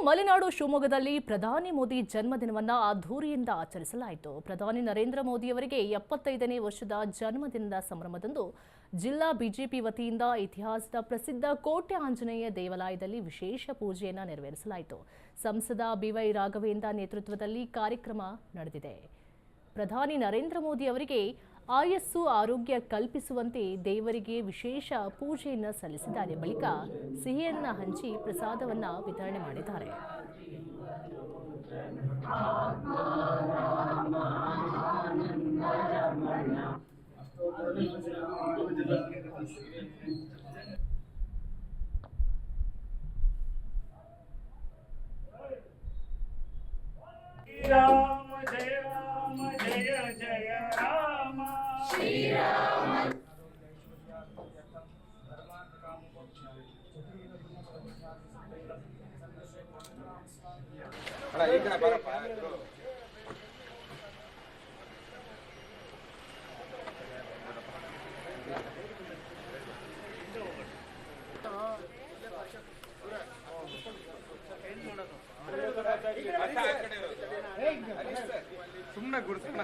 ಮಲೆನಾಡು ಶಿವಮೊಗ್ಗದಲ್ಲಿ ಪ್ರಧಾನಿ ಮೋದಿ ಜನ್ಮದಿನವನ್ನು ಅದ್ದೂರಿಯಿಂದ ಆಚರಿಸಲಾಯಿತು. ಪ್ರಧಾನಿ ನರೇಂದ್ರ ಮೋದಿಯವರಿಗೆ 75ನೇ ವರ್ಷದ ಜನ್ಮದಿನದ ಸಂಭ್ರಮದಂದು ಜಿಲ್ಲಾ ಬಿಜೆಪಿ ವತಿಯಿಂದ ಇತಿಹಾಸದ ಪ್ರಸಿದ್ಧ ಕೋಟೆ ಆಂಜನೇಯ ದೇವಾಲಯದಲ್ಲಿ ವಿಶೇಷ ಪೂಜೆಯನ್ನು ನೆರವೇರಿಸಲಾಯಿತು. ಸಂಸದ ಬಿವೈ ರಾಘವೇಂದ್ರ ನೇತೃತ್ವದಲ್ಲಿ ಕಾರ್ಯಕ್ರಮ ನಡೆದಿದೆ. ಪ್ರಧಾನಿ ನರೇಂದ್ರ ಮೋದಿ ಅವರಿಗೆ ಆಯಸ್ಸು ಆರೋಗ್ಯ ಕಲ್ಪಿಸುವಂತೆ ದೇವರಿಗೆ ವಿಶೇಷ ಪೂಜೆಯನ್ನು ಸಲ್ಲಿಸಿದ್ದಾರೆ. ಬಳಿಕ ಸಿಹಿಯನ್ನು ಹಂಚಿ ಪ್ರಸಾದವನ್ನು ವಿತರಣೆ ಮಾಡಿದ್ದಾರೆ. जय जय राम श्री राम ಸುಮ್ಮನೆ ಗುಡ್ಸೋಣ